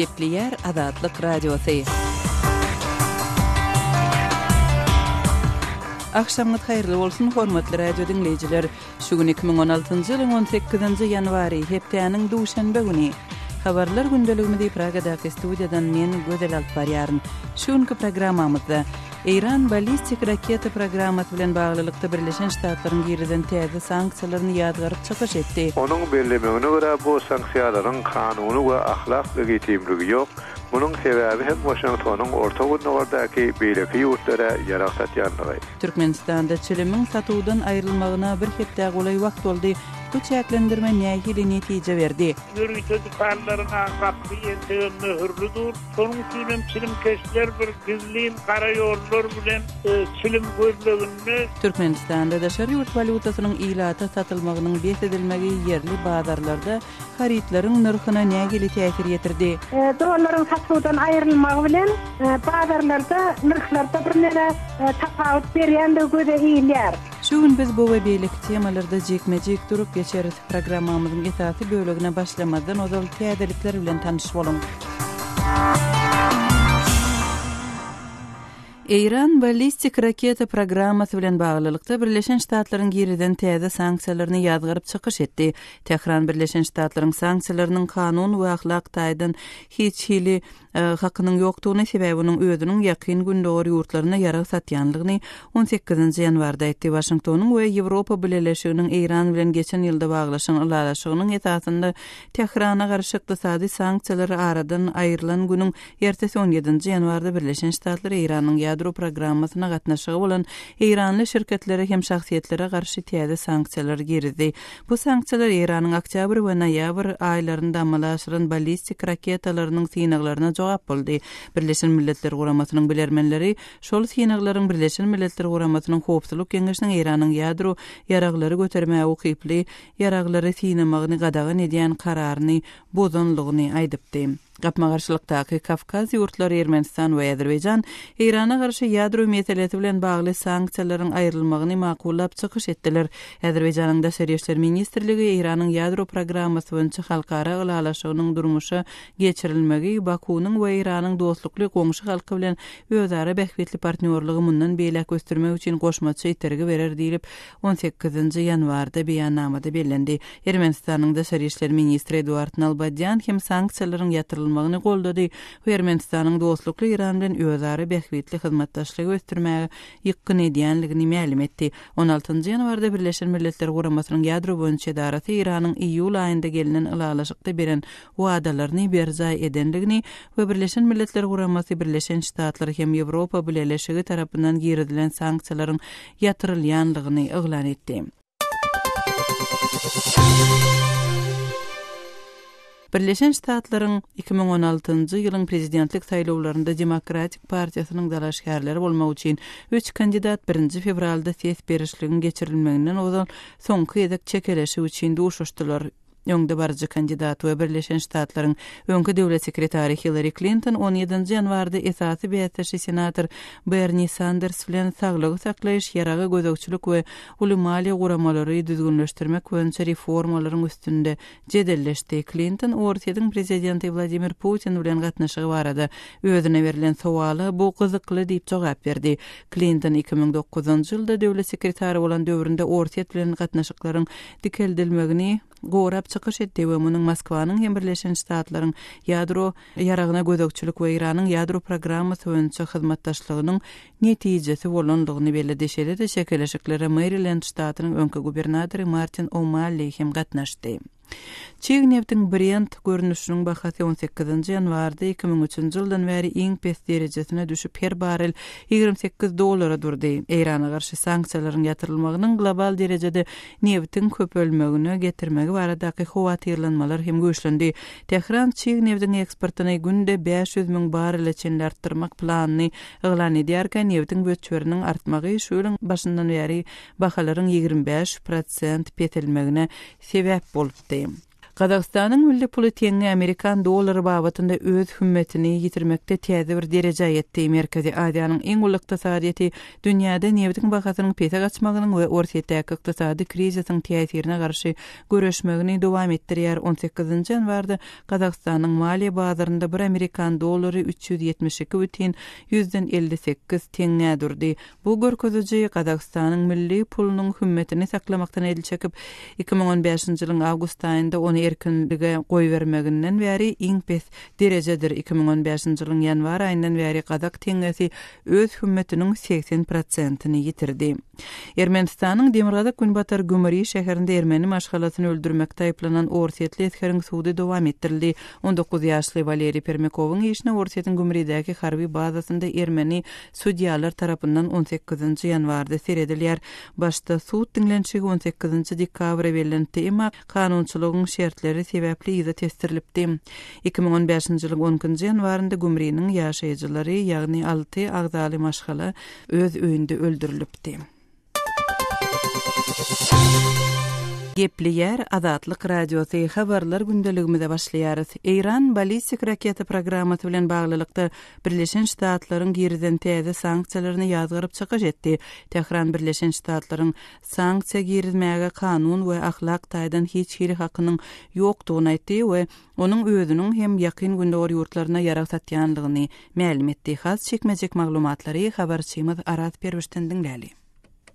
Gepleyer Azatlyk Radiosu. Akşamınız hayırlı bolsun hormatly radio dinleyijiler. Şu gün 2016-njy ýylyň 18-nji ýanwary hepdeniň duşanbe güni. Habarlar gündeliginde Pragadaky studiýadan men Gödel Alparýaryn. Şu günki programmamyzda Iran ballistik raketa programmaty bilen baglylykda Birleşen Ştatlaryň girinden täze sanksiýalaryny ýadgaryp çykyş etdi. Onuň bellemegine görä bu sanksiýalaryň kanuny we ahlak legitimligi ýok. Bunun sebebi hem Washingtonyň orta günlerde beýleki ýurtlara ýarak satýanlygy. Türkmenistanda çilimiň satuwdan aýrylmagyna bir hepde golay wagt boldy. Bu çäklendirme nähili netije berdi. Ýürüýtdi parlaryna gapy ýeten mühürlüdür. Sonuň üçin çilim keşler bir gizlin gara ýollar bilen çilim gözlegini. Türkmenistanda daşary ýurt valutasynyň ilata satylmagynyň besedilmegi ýerli bazarlarda haritlaryň narhyna nähili täsir ýetirdi. Dollaryň satuwdan aýrylmagy bilen bazarlarda narhlarda birnäme tapawut berýände göze iýilýär. Şu gün biz bu we beýleki temalarda jekmejek durup geçeriz. Programmamyzyň esasy bölегine başlamadan ozal täzelikler bilen tanyş bolun. Iran ballistik raketa programmasy bilen baglylykda Birleşen Ştatlaryň girinden täze sanksiýalaryny ýadgaryp çykyş etdi. Tehran Birleşen Ştatlaryň sanksiýalarynyň kanun we ahlak taýdan hiç hili hakynyň ýokdugyny sebäbiniň özüniň ýakyn gündöri ýurtlaryna ýarak satýanlygyny 18-nji ýanwarda etdi. Washingtonyň we Ýewropa bileşiginiň Iran bilen geçen ýylda baglaşan alalaşygynyň esasynda Tehrana garşy ykdysady sanksiýalar aradan aýrylan günüň ertesi 17-nji ýanwarda Birleşen Ştatlar Iranyň ýadro programmasyna gatnaşygy bolan Iranly şirketlere hem şahsiýetlere garşy täze sanksiýalar girdi. Bu sanksiýalar Iranyň oktyabr we noýabr aýlarynda amalaşylan ballistik raketalarynyň synaglaryna jogap boldy. Birleşen Milletler Guramasynyň bilermenleri şol synaklaryň Birleşen Milletler Guramasynyň Howpsuzlyk Geňeşiniň Iranyň ýadro ýaraglary götermäge ukyply ýaraglary synamagyny gadagan edýän kararyny bozanlygyny aýdypdy. Gapma garşylykdaky Kafkaz ýurtlary Ermenistan we Azerbaýjan Irana garşy ýadro meselesi bilen bagly sanksiýalaryň aýrylmagyny makullap çykyş etdiler. Azerbaýjanyň Daşary işler ministrligi Iranyň ýadro programmasy boýunça halkara galalaşygynyň durmuşa geçirilmegi Bakunyň we Iranyň dostlukly goňşy halky bilen özara bähwetli partnerligi mundan beýlek göstermek üçin goşmaçy itergi berer diýilip 18-nji ýanwarda beýannamada bellendi. Ermenistanyň Daşary işler ministri Eduard Nalbadyan hem sanksiýalaryň ýatyrylmagyny goldady. Ermenistanyň dostlukly Iran bilen özara bähwetli hyzmatdaşlygy göstermäge ýykyn edýänligini ma'lum etdi. 16-njy ýanwarda Birleşen Milletler Guramasynyň ýadro boýunça edarasy Iranyň iýul aýynda gelinen alalaşykda beren wadalaryny berza edenligini we Birleşen Milletler Guramasy Birleşen Ştatlar hem Ýewropa bileşigi tarapyndan girdilen sanksiýalaryň ýatyrylýanlygyny eglan etdi. Birleşen Ştatlaryň 2016-njy ýylyň prezidentlik saýlawlarynda Demokratik Partiýasynyň dalaşgärleri bolmak üçin 3 kandidat 1 fevralda ses berişligini geçirilmeginden ozal soňky edek çekeleşi üçin duşuşdylar. Ýöňde barjy kandidat we Birleşen Ştatlaryň öňkü döwlet sekretary Hillary Clinton 17-nji ýanwarda esasy beýatçy senator Bernie Sanders bilen saglygy saklaýyş, ýaraga gözegçilik we ulumaliýa guramalary düzgünleşdirmek boýunça reformalaryň üstünde jedelleşdi. Clinton Ortiýadyň prezidenti Vladimir Putin bilen gatnaşygy barada özüne berilen sowaly bu gyzykly diýip jogap berdi. Clinton 2009-njy ýylda döwlet sekretary bolan döwründe Ortiýat bilen gatnaşyklaryň dikeldilmegini gorap çykyş etdi we munyň Moskwanyň hem Birleşen Ştatlaryň ýadro ýaragyna gözegçilik we Iranyň ýadro programmasy boýunça hyzmatdaşlygynyň netijesi bolanlygyny bellädi. Şeýle-de çekeleşiklere Maryland ştatynyň öňkü gubernatory Martin O'Malley hem gatnaşdy. Çiğ neftin Brent görünüşünün bahasy 18-nji ýanwarda 2003-nji ýyldan bäri iň pes derejesine düşüp her barel $28 durdy. Irana garşy sanksiýalaryň ýatyrylmagynyň global derejede neftin köpölmegine getirmegi baradaky howatyrlanmalar hem güýçlendi. Tehran çiğ neftin eksportyny günde 500.000 barel çenli artdyrmak planyny eglan edýärken neftin göçberiniň artmagy şu ýylyň başyndan bäri bahalaryň 25% petelmegine sebäp bolupdy. Qazaqstanyň milli puly teňi Amerikan dollary babatynda öz hümmetini yitirmekde täze bir derejä ýetdi. Merkezi Aziýanyň iň uly ykdysadyety dünýäde nebetiň bahasynyň pete gaçmagynyň we ortaýdäki ykdysady krizisiň täsirine garşy göreşmegini dowam etdirýär. 18-nji ýanwarda Qazaqstanyň maliýe bazarynda bir Amerikan dollary 372,58 teňe durdy. Bu görkeziji Qazaqstanyň milli pulunyň hümmetini saklamakdan edil çekip 2015-nji ýylyň awgust aýynda ony erkinlige goý bermeginden bäri iň pes derejedir. 2015-nji ýylyň ýanwar aýyndan bäri Qazaq teňesi öz hümmetiniň 80%-ni ýitirdi. Ermenistanyň Demirgazak Günbatar Gümeri şäherinde ermeni maşgalasyny öldürmekde aýplanan orsiýetli eskeriň suwdy dowam etdirildi. 19 ýaşly Valeri Permekowyň işine orsiýetiň Gümeri'däki harby bazasynda ermeni sudiýalar tarapyndan 18-nji ýanwarda seredilýär. Başda suwd dinlenşigi 18-nji dekabr berilendi, emma kanunçylygyň şertleri sebäpli ýa-da testirilipdi. 2015-nji ýylyň 10-njy ýanwarynda Gümeri'niň ýaşaýjylary, ýagny 6 agzaly maşgala öz öýünde öldürilipdi. Gepliyer Azatlyk Radiosu habarlar gündeligimizde başlaýarys. İran balistik raketa programmasy bilen baglylykda Birleşen Ştatlaryň girden täze sanksiýalaryny ýazgyryp çykyş etdi. Tehran Birleşen Ştatlaryň sanksiýa girizmäge kanun we ahlak taýdan hiç hili hakynyň ýokdugyny aýtdy we onuň özüniň hem ýakyn gündäwr ýurtlaryna ýarag satýanlygyny ma'lum etdi. Has çekmejek maglumatlary habarçymyz Arat Perwişden dinläli.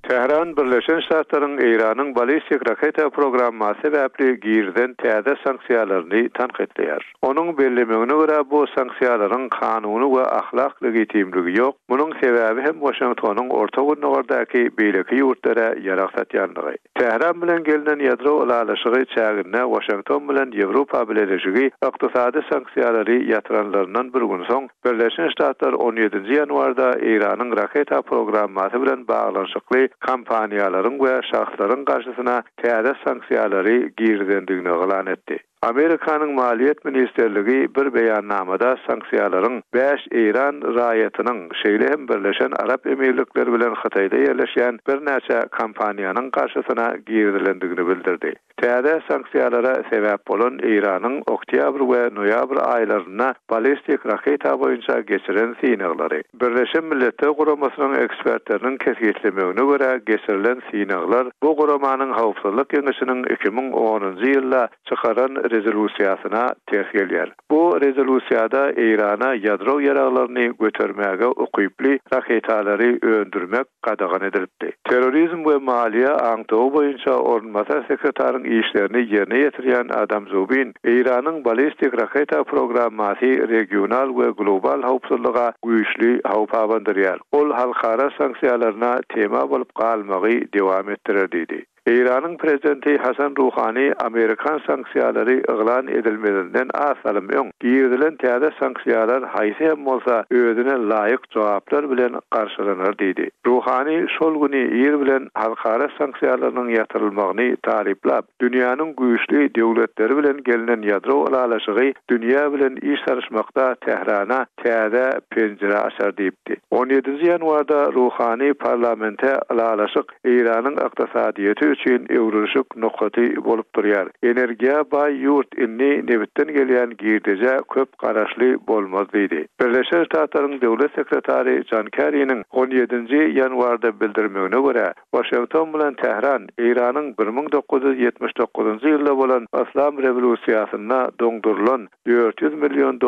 Tehran Birleşen Ştatlaryň Iranyň balistik raketa programmasy sebäpli girden täze sanksiýalaryny tanqidleýär. Onuň bellemegine görä bu sanksiýalaryň kanuny we ahlak legitimligi ýok. Munyň sebäbi hem Washingtonyň Orta Günnäwärdäki beýleki ýurtlara ýarag satýanlygy. Tehran bilen gelinen ýadro alaşygy çägine Washington bilen Ýewropa bileşigi ykdysady sanksiýalary ýatyranlaryndan bir gün soň Birleşen Ştatlar 17-nji ýanwarda Iranyň raketa programmasy bilen baglanşykly kampaniýalaryň we şahslaryň garşysyna täze sanksiýalary girdendigini elan etdi. Amerikanyň Maliýet Ministerligi bir beýannamada sanksiýalaryň 5 İran raýatynyň şeýle hem Birleşen Arap Emirlikleri bilen Hataýda ýerleşýän bir näçe kampaniýanyň garşysyna girdilendigini bildirdi. Täze sanksiýalara sebäp bolan Iranyň oktyabr we noýabr aýlaryna balistik raketa boýunça geçiren synaglary. Birleşen Milletler Guramasynyň ekspertleriniň kesgitlemegine görä geçirilen synaglar bu guramanyň hawpsuzlyk Keňeşiniň 2010-njy ýylda çykaran rezolúsiýasyna täsir. Bu rezolúsiýada Irana ýadro ýaraglaryny götermäge ukyply raketalary öndürmek gadagan edildi. Terrorizm we maliýe aňtagy boýunça ornmasa sekretariň işlerini ýerine ýetirýän Adam Zubin Iranyň balistik raketa programmasy regional we global hawpsuzlyga güýçli hawp abandyrýar. Ol halkara sanksiýalaryna tema bolup galmagy dowam etdirir diýdi. İran'ın prezidenti Hasan Ruhani Amerikan sanksiýalary elan edilmedinden asalym öň girdilen täze sanksiýalar haýsy hem bolsa özüne laýyk jogaplar bilen garşylanır diýdi. Ruhani şol güni ýer bilen halkara sanksiýalarynyň ýatyrylmagyny taliplap, dünýäniň güýçli döwletleri bilen gelinen ýadro alaşygy dünýä bilen iş sarışmakda Tehrana täze penjere açar diýipdi. 17-nji ýanwarda Ruhani parlamente alaşyk İranyň ykdysadyety üçin ewrüşük noktaty bolup durýar. Energiýa baý ýurt inni nebitden gelýän girdeje köp garaşly bolmaz diýdi. Birleşen Ştatlaryň döwlet sekretary John Kerry'niň 17-nji ýanwarda bildirmegine görä, Washington bilen Tehran Iranyň 1979-njy ýylda bolan Islam rewolúsiýasyna doňdurulan $400 milyon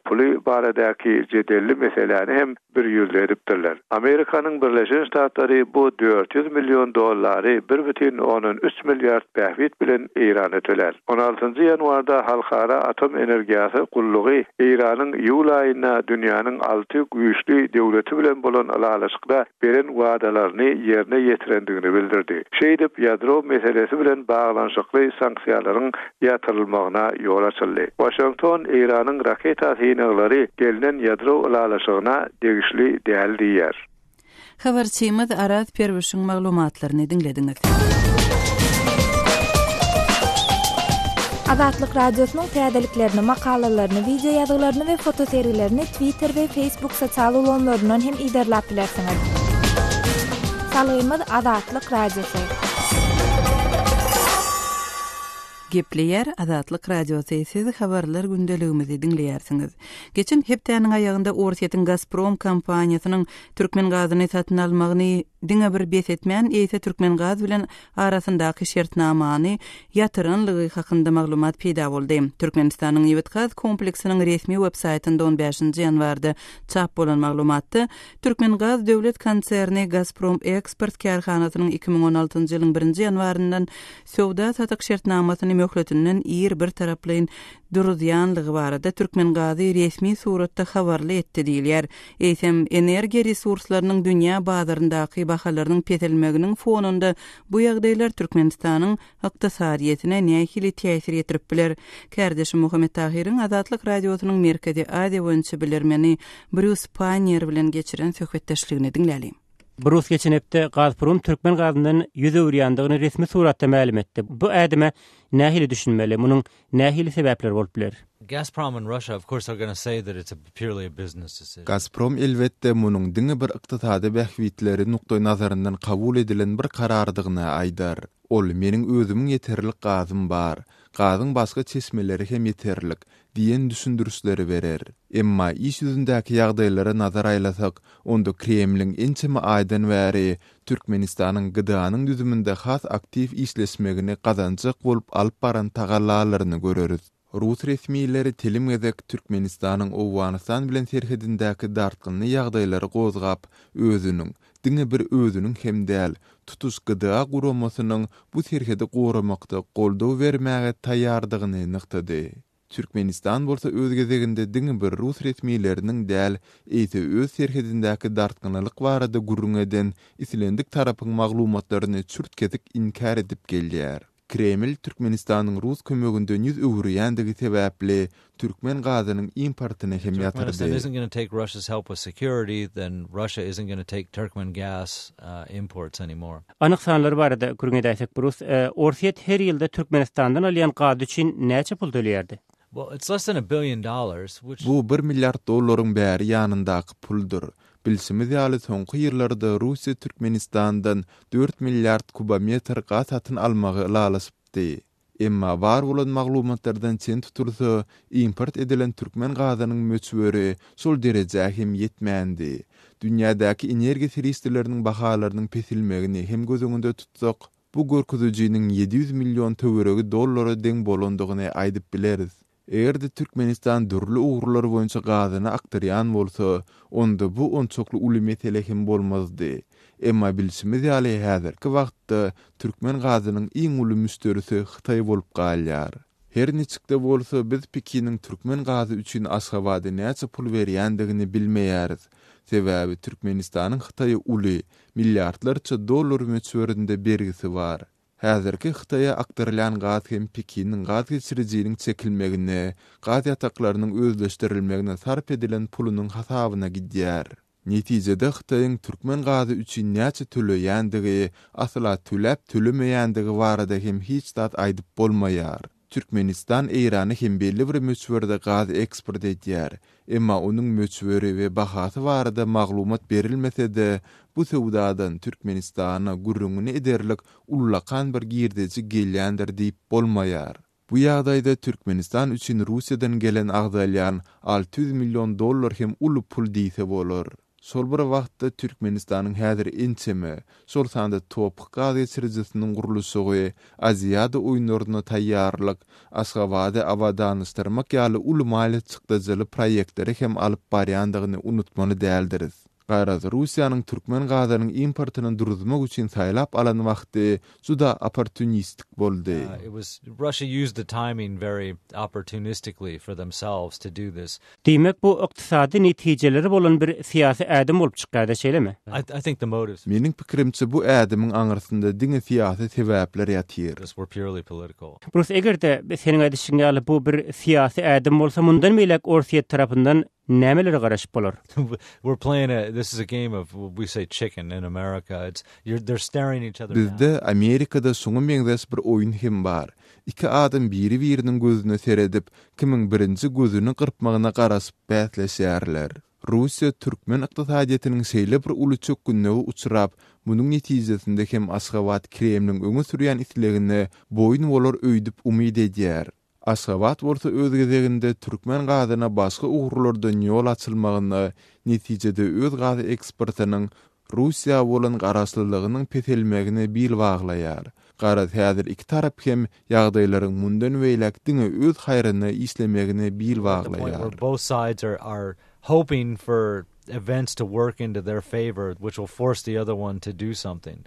puly baradäki jedelli meseleni hem bir ýüzle edipdirler. Amerikanyň Birleşen Ştatlary bu $400 milyon 1,3 milyard bähwit bilen Irana töler. 16-njy ýanwarda halkara atom energiýasy gullugy Iranyň ýul aýyna dünýäniň 6 güýçli döwleti bilen bolan alaşykda beren wagdalaryny ýerine ýetirendigini bildirdi. Şeýdip ýadro meselesi bilen baglanşykly sanksiýalaryň ýatyrylmagyna ýol açyldy. Washington Iranyň raketa synaglary gelinen ýadro alaşygyna degişli däl diýär. Habarçymyz Arat Perwişiň maglumatlaryny dinlediňiz. Azatlyk Radiosynyň täzeliklerini, makalalaryny, video ýazgylaryny we fotoseriýelerini Twitter we Facebook sosial ulanlaryndan hem iderlap bilersiňiz. Salaýymyz Azatlyk Radiosu. Gepleyer Azatlyk Radiosu sizi habarlar gündeligimizi dinleýärsiňiz. Geçen hepdäniň aýagynda Orsiýetin Gazprom kompaniýasynyň Türkmen gazyny satyn almagyny diňe bir besetmän ýa-da Türkmen gaz bilen arasyndaky şertnamany ýatyrynlygy hakynda maglumat peýda boldy. Türkmenistanyň Ýewit gaz kompleksiniň resmi websaýtynda 15-nji ýanwarda çap bolan maglumatda Türkmen gaz döwlet konserni Gazprom eksport karhanasynyň 2016-njy ýylyň 1-nji ýanwaryndan sowda satyk şertnamasyny möhletiniň bir taraplaýyn duruzyanlygy barada Türkmen gazy resmi suratda habarly etdi diýilýär. Eýsem energiýa resurslarynyň dünýä bazaryndaky bahalarynyň petelmeginiň fonunda bu ýagdaýlar Türkmenistanyň ykdysadyýetine nähili täsir ýetirip biler. Kardeşim Muhammed Tahiriň Azatlyk Radiosynyň Merkezi Aziýa boýunça bilermeni Bruce Panier bilen geçiren söhbetdeşligini dinläýin. Bruce geçen hepde Gazprom Türkmen gazyndan ýüze resmi suratda ma'lum etdi. Bu ädime nähili düşünmeli, munyň nähili sebäpleri bolup biler. Gazprom and Russia, of course, are going to say that it's purely a business decision. Gazprom elbetde munyň diňe bir ykdysady bähwitleri nukdaý nazaryndan kabul edilen bir karardygyny aýdar. Ol meniň özümiň ýeterlik gazym bar. Gazyň başga çeşmeleri hem ýeterlik diýen düşündürüşleri berer. Emma iş ýüzündäki ýagdaýlara nazar aýlasak, onda Kremliň ençeme aýdan bäri Türkmenistanyň gıdanyň düzüminde has aktiv işleşmegini gazanjak bolup alyp baran tagallalaryny göreriz. Rus resmiýetleri telimgedek Türkmenistanyň Owganistan bilen serhedindäki dartgyny ýagdaýlary gozgap, özüniň diňe bir özüniň hem däl tutuş gıda guramasynyň bu serhedi goramakda goldaw bermäge taýýardygyny nyktady. Türkmenistan bolsa öz gezeginde diňe bir Rus resmiýetleriniň däl eýse öz serhedindäki dartgynylyk barada gurrun eden islendik tarapyň maglumatlaryny çürtkedik inkar edip gelýär. Kreml Türkmenistanyň Rus kömeginde ýüz öwürýändigi sebäpli Türkmen gazynyň importyny hem ýatyrdy. Turkmenistan isn't going to take Russia's help with security, then Russia isn't going to take Turkmen gas imports anymore. Anyk sanlary barada görüňedeýsek Bruce, Orsiýet her ýylda Türkmenistandan alýan gaz üçin näçe pul töleýärdi? Well, it's less than $1 billion, which Bu $1 milyard dollaryň bäri ýanyndaky puldur. Bilsimiz ýaly soňky ýyllarda Russiýa Türkmenistandan 4 milyard kubometr gaz satyn almagy lalasypdy. Emma bar bolan maglumatlardan çen tutulsa, import edilen Türkmen gazynyň möçberi şol derejä hem ýetmändi. Dünýädäki energiýa serwisleriniň bahalarynyň pesilmegini hem göz öňünde tutsak, bu görkezijiniň 700 milyon töweregi dollara deň bolandygyny aýdyp bileriz. Eğerde Türkmenistan dürlü uğurlar boyunca gazyny aktaryan bolsa, onda bu onçoklu uly mesele hem bolmazdy. Emma bilsimiz ýaly häzirki wagtda Türkmen gazynyň iň uly müşterisi Hytaý bolup galýar. Her niçikde bolsa biz Pekiniň Türkmen gazy üçin Aşgabatda näçe pul berýändigini bilmeýäris. Sebäbi Türkmenistanyň Hytaýa uly milliardlarça dollar möçberinde bergisi bar. Häzirki Hytaýa aktarylan gaz hem Pekiniň gaz geçirjiginiň çekilmegine, gaz ýataklarynyň özleşdirilmegine sarp edilen pulunyň hasabyna gidýär. Netijede Hytaýyň Türkmen gazy üçin näçe töleýändigi, asla tölemeýändigi barada hem hiç zat aýdyp bolmaýar. Türkmenistan Eýrany hem belli bir möçberde gaz eksport edýär. Emma onuň möçberi we bahasy barada maglumat berilmese-de, bu sowdadan Türkmenistana gurrungyny ederlik ullakan bir girdeji gelýändir diýip bolmaýar. Bu ýagdaýda Türkmenistan üçin Russiýadan gelen agdalyan 600 milyon dollar hem uly pul diýse bolar. Sol bir wagtda Türkmenistanyň häzir ençeme, sol sanda topuk gaz geçirjisiniň gurulşy, Aziýada oýunlaryna taýýarlyk, Aşgabatda awadanystyrmak ýaly uly maliýet çykdyjyly proýektleri hem alyp barýandygyny unutmaly däldiris. Gaýraz Russiýanyň Türkmen gazynyň importyny duruzmak üçin saýlap alan wagty juda opportunistik boldy. Russia used the timing very opportunistically for themselves to do this. Demek bu ykdysady netijeleri bolan bir siýasy ädim bolup çykýardy şeýlemi? I think the motives. Meniň pikirimçe bu ädimiň aňyrsynda diňe siýasy sebäpler ýatyr. Were purely political. Bruce, egerde seniň aýdyşyňa ýaly bu bir siýasy ädim bolsa, mundan meýlek Orsiýet tarapyndan nämeleri garaşyp bolar? We're playing this is a game of, we say chicken in America. They're staring each other down. Bizde Amerikada şoňa meňzeş bir oýun hem bar. İki adam biri-biriniň gözüne seredip, kimiň birinji gözüni gyrpmagyna garaşyp bäsleşýärler. Russiýa türkmen ykdysadyetiniň şeýle bir uly çökgünligi uçurap, munyň netijesinde hem Aşgabat Kremliň öňe sürýän islegine boyun bolar öýdüp umyd edýär. Aşgabat bolsa öz gezeginde türkmen gazyna başga ugrlardan ýol açylmagyny, netijede öz gazy eksportynyň Russiýa bolan garaşlylygynyň petelmegine bil baglaýar. Garat häzir iki tarap hem ýagdaýlaryň mundan weýlek diňe öz haýryny islemegine bil baglaýar. Both sides are hoping for events to work into their favor, which will force the other one to do something.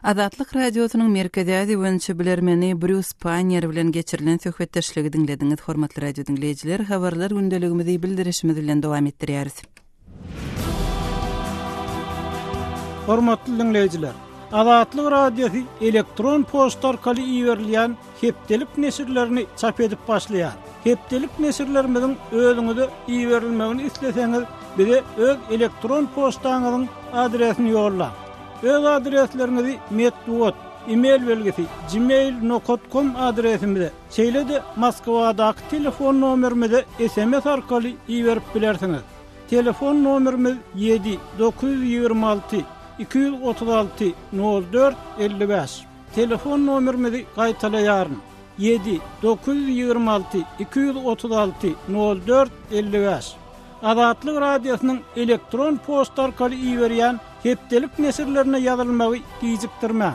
Azatlyk radiosynyň merkezädi wünçi bilermeni Bruce Panier bilen geçirilen söhbetdeşligi dinlediňiz. Hormatly radio dinleýijiler, habarlar gündeligimizi bildirişimiz bilen dowam etdirýäris. Hormatly dinleýijiler, Azatlyk radiosu elektron posta orkaly iýerilýän hepdelik nesirlerini çap edip başlaýar. Hepdelik nesirlerimiziň özüňize iýerilmegini isleseňiz, bize öz elektron postaňyzyň adresini ýolla. Öz adreslerinizi metduat, e-mail belgesi, gmail.com adresimize, şeýle-de Moskwadaky telefon nomerimize SMS arkaly iýerip bilersiňiz. Telefon nomerimiz 7-926 236 04 55. Telefon nomerimizi gaýtalaýaryn. 7-926 236 04 55. Azatlyk radiosynyň elektron posta arkaly iýerýän hepdelik nesirlerine ýazylmagy gijikdirmä.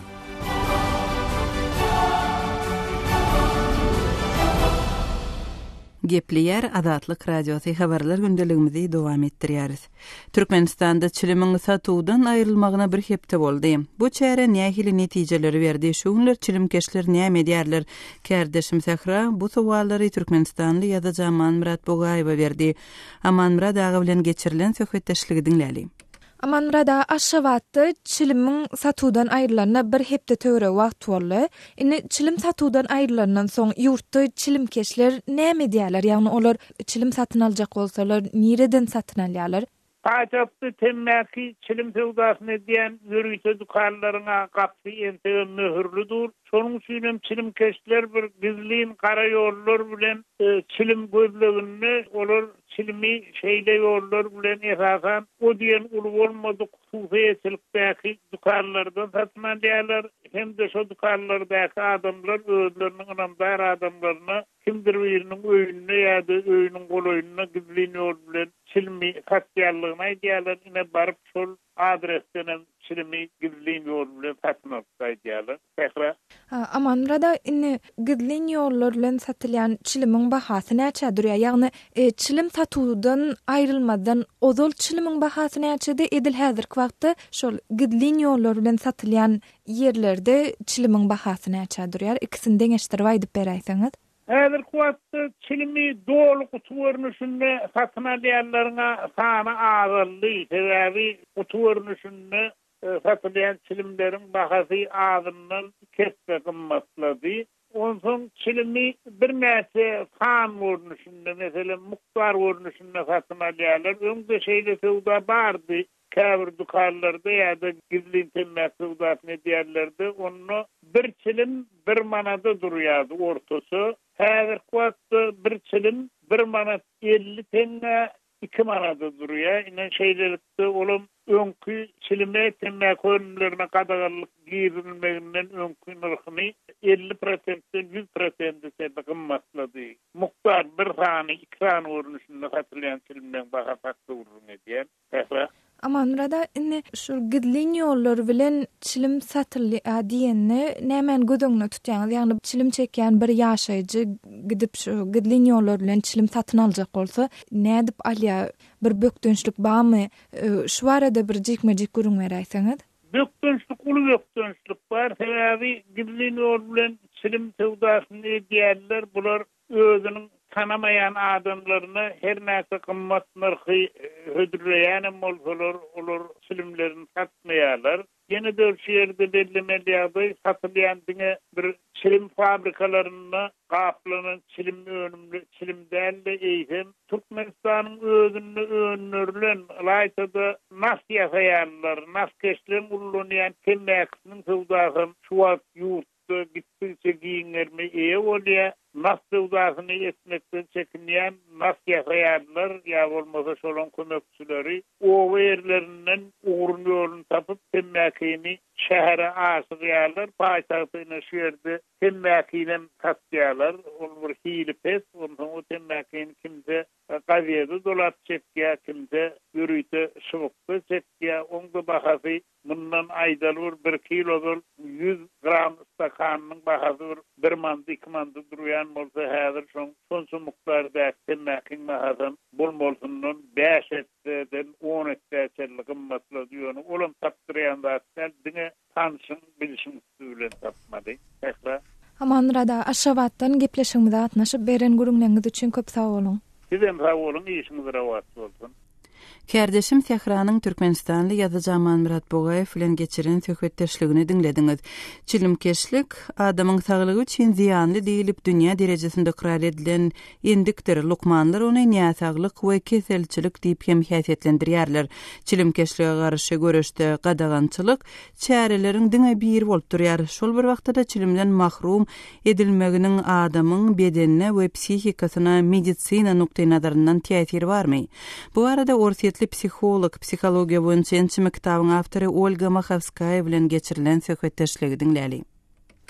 Gepleýär Azatlyk radiosu habarlar gündeligimizi dowam etdirýäris. Türkmenistanda çilimiň satuwdan aýrylmagyna bir hepde boldy. Bu çäre nähili netijeleri berdi. Şuňlar çilimkeşler näme edýärler? Kärdeşim Sahra bu sowallary Türkmenistanly ýa-da Aman Murat Bogaýewa berdi. Aman Murat ağa bilen geçirilen söhbetdeşligi dinläli. Aman Murada Aşgabatda çilimiň satuwdan aýrylaryna bir hepde töre wagt boldy. Indi çilim satuwdan aýrylandan soň ýurtda çilimkeşler näme edýärler? Ýagny olar çilim satyn aljak bolsalar, nireden satyn alýarlar? Paçapdy temmäki çilim sowdasyny diýen ýürüýse dukanlaryna gapy ente möhürlüdür. Şonuň üçin çilimkeşler bir gizlin gara ýollar bilen çilim gözlegini olar çilimi şeýle ýollar bilen esasan o diýen uly bolmadyk hususiýetlikdäki dukanlardan satyn alýarlar. Hem de şo dukanlardaky adamlar özleriniň ynamdar adamlaryna kimdir biriniň öýüne ýa-da öýüniň goloýunyna gizlin ýol bilen çilimi satýarlygyny aýdýarlar. Ine baryp şol adresden çilimi gizlin ýol bilen satyn alýarlar. Tähra Aman Murada indi gizlin ýollar bilen satylýan çilimiň bahasy näçe durýar? Ýagny çilim satuwdan aýrylmadan ozal çilimiň bahasy näçe edil häzirki wagtda şol gizlin ýollar bilen satylýan ýerlerde çilimiň bahasy näçe durýar? Ikisini deňeşdirip aýdyp beräýsiňiz. Häzirki wagtda çilimi dolu kutu görnüşinde satyn alýarlaryňa sany azaldy. Sebäbi kutu görnüşinde satylýan çilimleriň bahasy azyndan kespe gymmatlady. Onsoň çilimi bir näçe fan görnüşinde, meselem muktar görnüşinde satyn alýarlar. Öňde şeýle sowda bardy. Käbir dukanlarda ýa-da gizlin temmäk sowdasyny diýerlerdi. Onu bir çilim bir manada durýardy ortasy. Häzirki wagtda bir çilim 1 manat 50 tenge 2 manada durýar. Ine şeýlelikde olam öňkü çilime temmäk önümlerine gadagarlyk giýirilmeginden öňkü narhyny 50%-den 100% sebäp gymmatlady. Muktar bir sany 2 sany görnüşinde satylýan çilimden baha fakty urun edýär. Aman Murada indi şu gizlin ýollar bilen çilim satylýar diýende nämen gödüňde tutýaňyz? Ýagny çilim çekýän bir ýaşaýjy gidip şu gizlin ýollar bilen çilim satyn aljak bolsa, nädip alýar? Bir bökdünçlük barmy? Şu arada bir jekmejek görüň beräýsiňiz? Bökdünçlük, uly bökdünçlük bar. Sebäbi gizlin ýol bilen çilim sowdasyny edýärler. Bular özüniň tanamayan adamlaryna her näse gymmat narhy hödürleýän bolsalar, olar çilimlerini satmaýarlar. Ýene de şu ýerde bellemeli satylýan diňe bir çilim fabrikalaryna gaplanan çilim önümli çilimden de eýhem Türkmenistanyň özüni önürlen laýtada nas ýasaýarlar, nas keşlen ullanýan temmäkiniň sowdasy şu wagt ýurtda gittikçe giňerme bolýar. nasıl uzasını etmekten çekinmeyen nasıl yaşayanlar ya olmasa şolun kömekçileri o yerlerinden uğrun yolunu tapıp temmekini şehre aşıqyarlar, paytahtına şu yerde temmekine katıyarlar, olur hili pes, onun temmekini kimse qaviyede dolap çekkiya, kimse yürüyte şıvıqta çekkiya, onda bahası bundan aydalır 1 kilodur 100 gram stakanının bahası 1 mandı 2 mandı duruyan bolsa hazır son muqtarda temmekin bahasın bolmolsunun 5 etden 10 etden qımmatlı diyor. Olam taptırayan da dine tansın bilişim üstüyle tapmadı. Tekrar. Amanrada aşavattan gepleşimizde atnaşıp beren gurunlarınız için köp sağ olun. Sizem sağ olun, işiniz rahat olsun. Kärdeşim Tehranyň Türkmenistanly ýazyjy Murat Bogaýew bilen geçiren söhbetdeşligini dinlediňiz. Çilimkeşlik adamyň saglygy üçin ziýanly diýilip dünýä derejesinde ikrar edilen endikdir. Lukmanlar ony näsaglyk we keselçilik diýip hem häsiýetlendirýärler. Çilimkeşlige garşy görüşde gadagançylyk çäreleriň diňe bir bolup durýar. Şol bir wagtda çilimden mahrum edilmeginiň adamyň bedenine we psihikasyna medisina nukty nazaryndan täsiri barmy? Bu arada Orsiýetli psiholog, psihologiýa boýunça ençime kitabyň awtory Olga Makhavskaya bilen geçirilen söhbetdeşligi dinläli.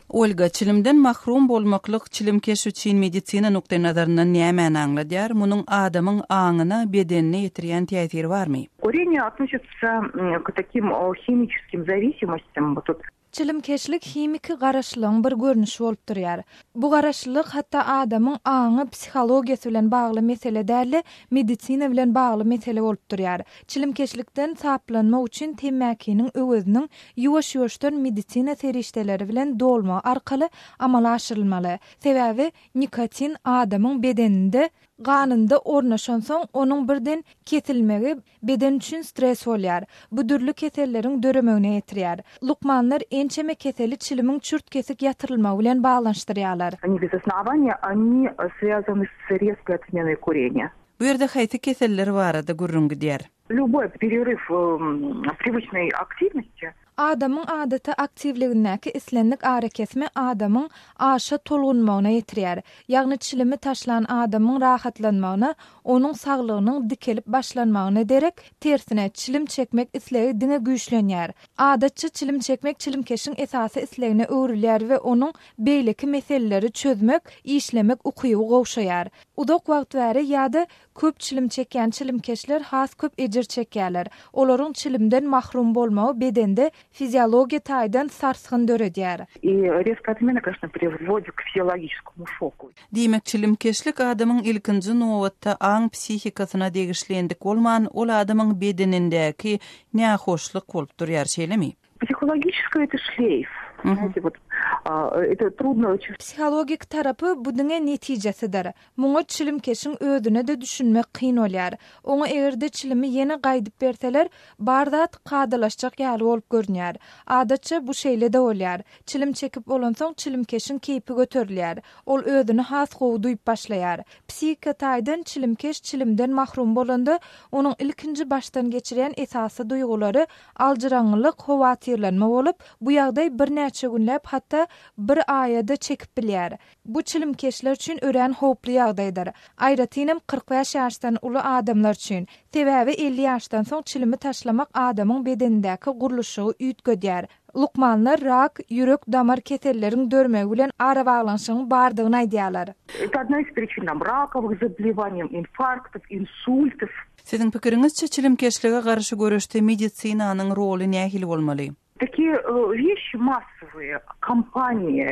Olga, çilimden mahrum bolmaklyk çilimkeş üçin medisina nukty nazaryndan näme aňladýar? Munyň adamyň aňyna, bedenine ýetirýän täsiri barmy? Курение относится к таким химическим зависимостям. Вот тут Çilimkeşlik himiki garaşlygyň bir görnüşi bolup durýar. Bu garaşlyk hatda adamyň aňy psihologiýasy bilen bagly mesele däl, medisina bilen bagly mesele bolup durýar. Çilimkeşlikden saplanmak üçin temmekiniň öwüziniň ýuwaş-ýuwaşdan medisina serişdeleri bilen dolma arkaly amala aşyrylmaly. Sebäbi nikotin adamyň bedeninde ganynda ornaşan soň onuň birden kesilmegi beden üçin stres bolýar. Bu dürli keselleriň döremegine ýetirýär. Lukmanlar ençeme keseli çilimiň çürt kesik ýatyrylmagy bilen baglanşdyrýarlar. Они без основания, они связаны с резкой отменой курения. Bu ýerde haýsy keseller barada gurrungy diýär. Любой перерыв привычной активности Adamyň adata aktivligindäki islenlik ara kesme adamyň aşa tolgunmagyna ýetirýär. Ýagny çilimi taşlan adamyň rahatlanmagyna, onuň saglygynyň dikelip başlanmagyna derek, tersine çilim çekmek islegi diňe güýçlenýär. Adatça çilim çekmek çilimkeşiň esasy islegine öwrilýär we onuň beýleki meseleleri çözmek, işlemek ukyby gowşaýar. Udak wagt bäri ýa-da köp çilim çekýän çilimkeşler has köp ejir çekýärler. Olaryň çilimden mahrum bolmagy bedende fiziologiya taýdan sarsgyn döredýär. и резкая отмена, конечно, приводит к физиологическому шоку. Diýmek çilimkeşlik adamyň ilkinji nowatda aň psihikasyna degişlendik bolman, ol adamyň bedenindäki nähoşlyk bolup durýar şeýlemi? Психологическое это шлейф. Знаете, вот это трудно очень. Psihologik tarapy bu diňe netijesidir. Muňa çilimkeşiň özüne de düşünmek kyn bolýar. Oňa egerde çilimi ýene gaýdyp berseler, bardat qadalaşjak ýaly bolup görnýär. Adatça bu şeýle de bolýar. Çilim çekip bolan soň çilimkeşiň keýpi göterilýär. Ol özüne has gowy duýup başlaýar. Psihika taýdan çilimkeş çilimden mahrum bolanda, onuň ilkinji başdan geçiren esasy duýgulary aljyraňlyk, howatyrlanma bolup, bu ýagdaý bir näçe günläp hatda bir aýada çekip bilýär. Bu çilimkeşler üçin ören howply ýagdaýdyr. Aýratynam 45 ýaşdan uly adamlar üçin. Sebäbi 50 ýaşdan soň çilimi taşlamak adamyň bedenindäki guruluşy üýtgedýär. Lukmanlar rak, ýürek damar keselleriň dörmegi bilen ara baglanşygyň bardygyny aýdýarlar. Это одна из причин раковых заболеваний, инфарктов, инсультов. Siziň pikiriňizçe çilimkeşlige garşy görüşde medisinanyň roly nähili bolmaly? Такие вещи массовые, компании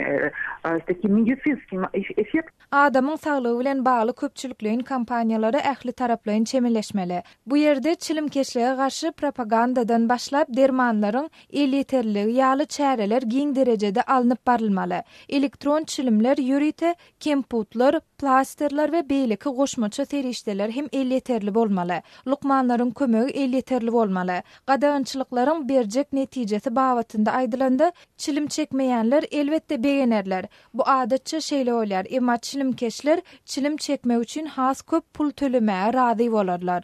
с таким медицинским эффектом. Adamyň saglygy bilen bagly köpçüliklerin kampaniýalary ähli taraplaryň çemeleşmeli. Bu ýerde çilimkeşlige garşy propagandadan başlap dermanlaryň eliterligi ýaly çäreler giň derejede alınıp barylmaly. Elektron çilimler, ýürite, kemputlar, plasterler we beýleki goşmaça serişdeler hem eliterli bolmaly. Lukmanlaryň kömegi eliterli bolmaly. Gadagançylyklaryň berjek netijesi babatynda aýdylanda, çilim çekmeýänler elbetde beýenerler. Bu adatça şeýle bolýar. Emma çilimkeşler çilim çekmek üçin has köp pul tölemäge razy bolarlar.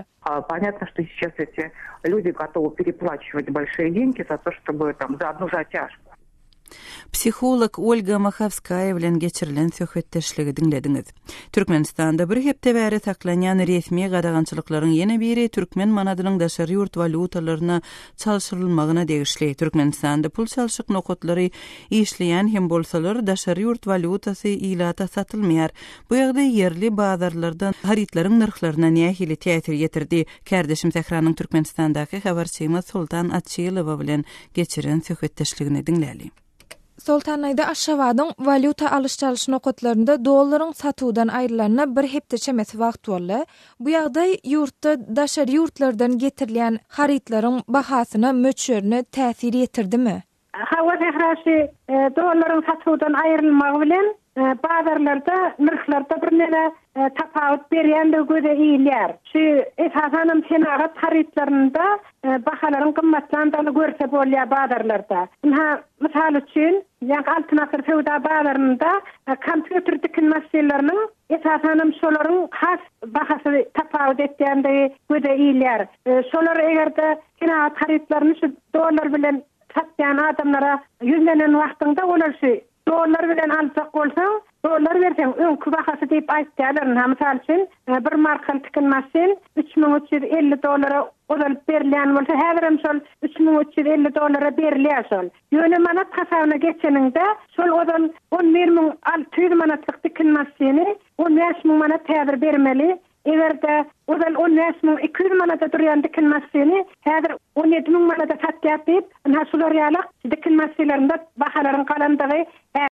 Понятно, что сейчас эти люди готовы переплачивать большие деньги за то, чтобы там за одну затяжку. Psikolog Olga Makhavskaya bilen geçirilen söhbetdeşligi dinlediňiz. Türkmenistanda bir hepde bäri taklanýan resmi gadagançylyklaryň ýene biri türkmen manadynyň daşary ýurt valutalaryna çalşyrylmagyna degişli. Türkmenistanda pul çalşyk nokotlary işleýän hem bolsalar daşary ýurt valutasy ilata satylmaýar. Bu ýagdaý yerli bazarlardan haritlaryň narhlaryna nähili täsir ýetirdi. Kärdeşim Tehranyň Türkmenistandaky habarçymy Sultan Atçylowa bilen geçiren söhbetdeşligini dinläli. Sultan aýda Aşgabatyň valuta alyş-çalyş nokotlarynda dollaryň satuwdan aýrylaryna bir hepde çemes wagt boldy. Bu ýagdaý ýurtda daşary ýurtlardan getirilýän haritlaryň bahasyna möçürine täsir ýetirdimi? Hawa tehrasy dollaryň satuwdan aýrylmagy bilen bazarlarda, nirklarda bir nere tapawut berýändir göze iýilýär. Şu esasanam senagat haritlarynda bahalaryň gymmatlandygyny görse bolýar bazarlarda. Misal üçin, ýa-da altynasır sowda bazarynda kompýuter dikin masinalarynyň esasanam şolaryň has bahasy tapawut etýändigi göze iýilýär. Şolar egerde senagat haritlaryny şu dollar bilen satýan adamlara ýüzlenen wagtynda olar şu dollar bilen alsak bolsaň, dollar berseň öňkü bahasy diýip aýtýarlar. Misal üçin, bir markaly tikinmasin $3350 odalyp berilýän bolsa, häzirem şol $3350 berilýär şol. Ýöne manat hasabyna geçeninde şol odal 11600 manatlyk tikinmasini 15000 manat häzir bermeli. Egerde odal 15200 manata durýan dikinmasini häzir 17000 manata satýar diýip, şolar ýalyk dikinmasilerinde bahalaryň galandygy